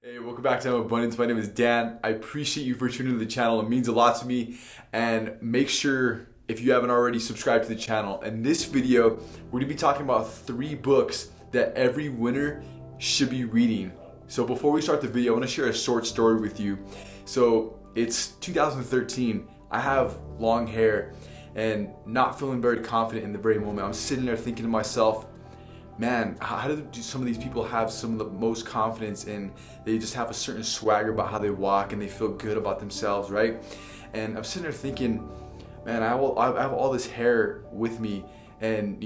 Hey, welcome back to Time Abundance. My name is Dan. I appreciate you for tuning to the channel. It means a lot to me. And make sure, if you haven't already, subscribed to the channel. In this video, we're gonna be talking about 3 books that every winner should be reading. So before we start the video, I wanna share a short story with you. So it's 2013. I have long hair and not feeling very confident in the very moment. I'm sitting there thinking to myself, man, how do some of these people have some of the most confidence, and they just have a certain swagger about how they walk and they feel good about themselves, right? And I'm sitting there thinking, man, I have all this hair with me, and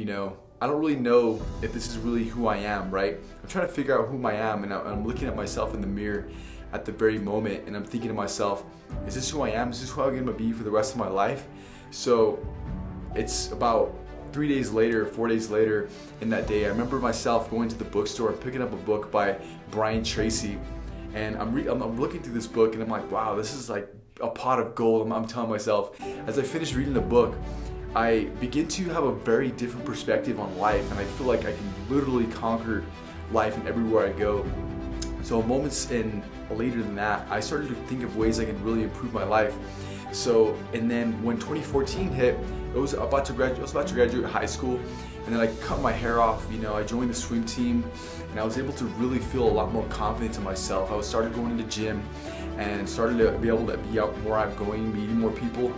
I don't really know if this is really who I am, right? I'm trying to figure out who I am, and I'm looking at myself in the mirror at the very moment, and I'm thinking to myself, is this who I am? Is this who I'm gonna be for the rest of my life? So it's about 3 days later, 4 days later in that day, I remember myself going to the bookstore and picking up a book by Brian Tracy. And I'm looking through this book and I'm like, wow, this is like a pot of gold. I'm telling myself. As I finish reading the book, I begin to have a very different perspective on life, and I feel like I can literally conquer life and everywhere I go. So moments in later than that, I started to think of ways I can really improve my life. So, and then when 2014 hit, I was about to graduate high school, and then I cut my hair off. I joined the swim team, and I was able to really feel a lot more confident in myself. I started going to the gym and started to be able to be out more outgoing, meeting more people,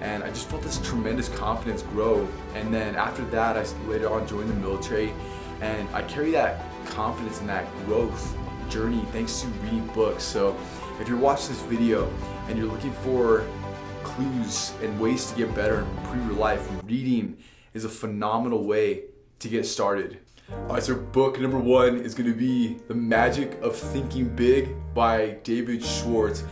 and I just felt this tremendous confidence grow. And then after that, I later on joined the military, and I carry that confidence and that growth journey thanks to reading books. So if you're watching this video and you're looking for clues and ways to get better and improve your life, reading is a phenomenal way to get started. Alright, so book number 1 is going to be The Magic of Thinking Big by David Schwartz.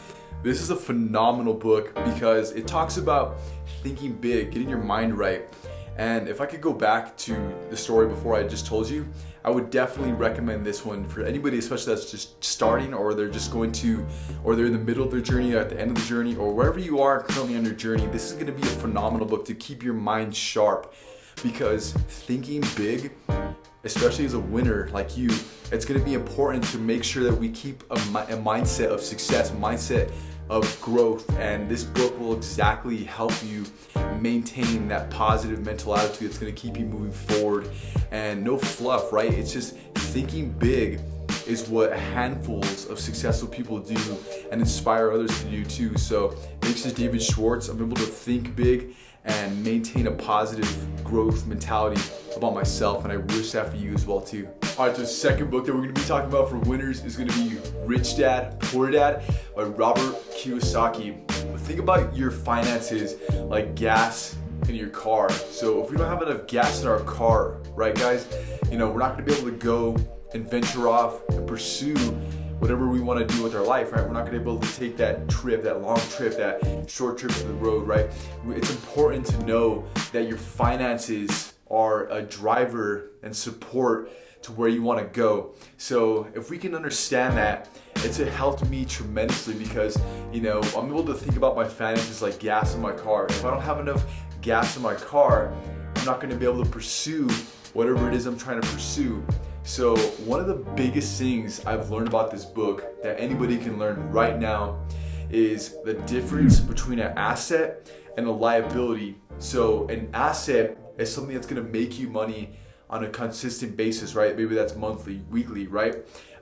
This is a phenomenal book because it talks about thinking big, getting your mind right. And if I could go back to the story before I just told you, I would definitely recommend this one for anybody, especially that's just starting, or they're in the middle of their journey, or at the end of the journey, or wherever you are currently on your journey. This is going to be a phenomenal book to keep your mind sharp, because thinking big, especially as a winner like you, it's going to be important to make sure that we keep a mindset of success, mindset of growth, and this book will exactly help you maintain that positive mental attitude that's going to keep you moving forward. And no fluff, right? It's just thinking big is what handfuls of successful people do and inspire others to do too. So thanks to David Schwartz, I'm able to think big and maintain a positive growth mentality about myself, and I wish that for you as well too. Alright, so the second book that we're going to be talking about for winners is going to be Rich Dad, Poor Dad by Robert Kiyosaki. Think about your finances like gas in your car. So if we don't have enough gas in our car, right guys, we're not going to be able to go and venture off and pursue whatever we want to do with our life, right? We're not going to be able to take that trip, that long trip, that short trip to the road, right? It's important to know that your finances are a driver and support to where you want to go. So if we can understand that, it's helped me tremendously because, I'm able to think about my finances like gas in my car. If I don't have enough gas in my car, I'm not going to be able to pursue whatever it is I'm trying to pursue. So one of the biggest things I've learned about this book that anybody can learn right now is the difference between an asset and a liability. So an asset is something that's going to make you money on a consistent basis, right? Maybe that's monthly, weekly, right?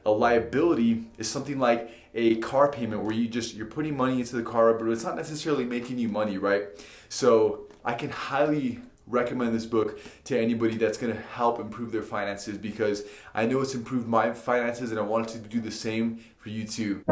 A liability is something like a car payment where you're putting money into the car, but it's not necessarily making you money, right? So I can highly recommend this book to anybody that's going to help improve their finances, because I know it's improved my finances and I want it to do the same for you too.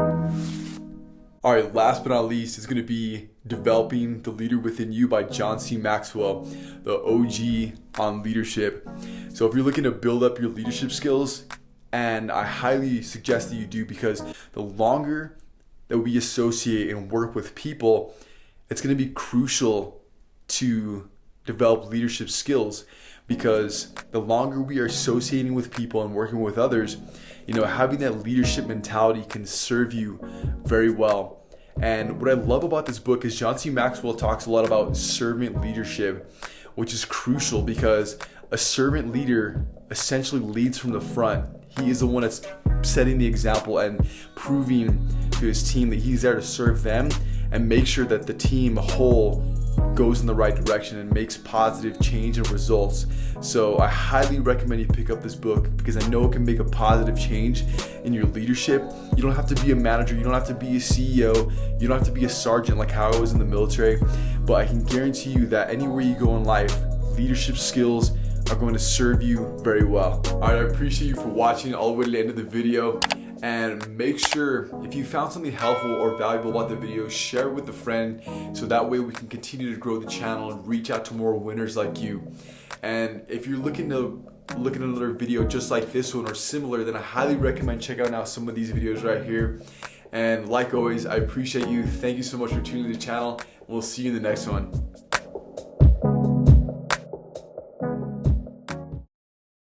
Alright, last but not least is going to be Developing the Leader Within You by John C. Maxwell, the OG on leadership. So if you're looking to build up your leadership skills, and I highly suggest that you do, because the longer that we associate and work with people, it's going to be crucial to develop leadership skills, because the longer we are associating with people and working with others, having that leadership mentality can serve you very well. And what I love about this book is John C. Maxwell talks a lot about servant leadership, which is crucial because a servant leader essentially leads from the front. He is the one that's setting the example and proving to his team that he's there to serve them and make sure that the team whole goes in the right direction and makes positive change and results. So I highly recommend you pick up this book because I know it can make a positive change in your leadership. You don't have to be a manager, you don't have to be a CEO, you don't have to be a sergeant like how I was in the military, but I can guarantee you that anywhere you go in life, leadership skills are going to serve you very well. All right, I appreciate you for watching all the way to the end of the video. And make sure if you found something helpful or valuable about the video, share it with a friend so that way we can continue to grow the channel and reach out to more winners like you. And if you're looking at another video just like this one or similar, then I highly recommend check out now some of these videos right here. And like always, I appreciate you. Thank you so much for tuning to the channel. We'll see you in the next one.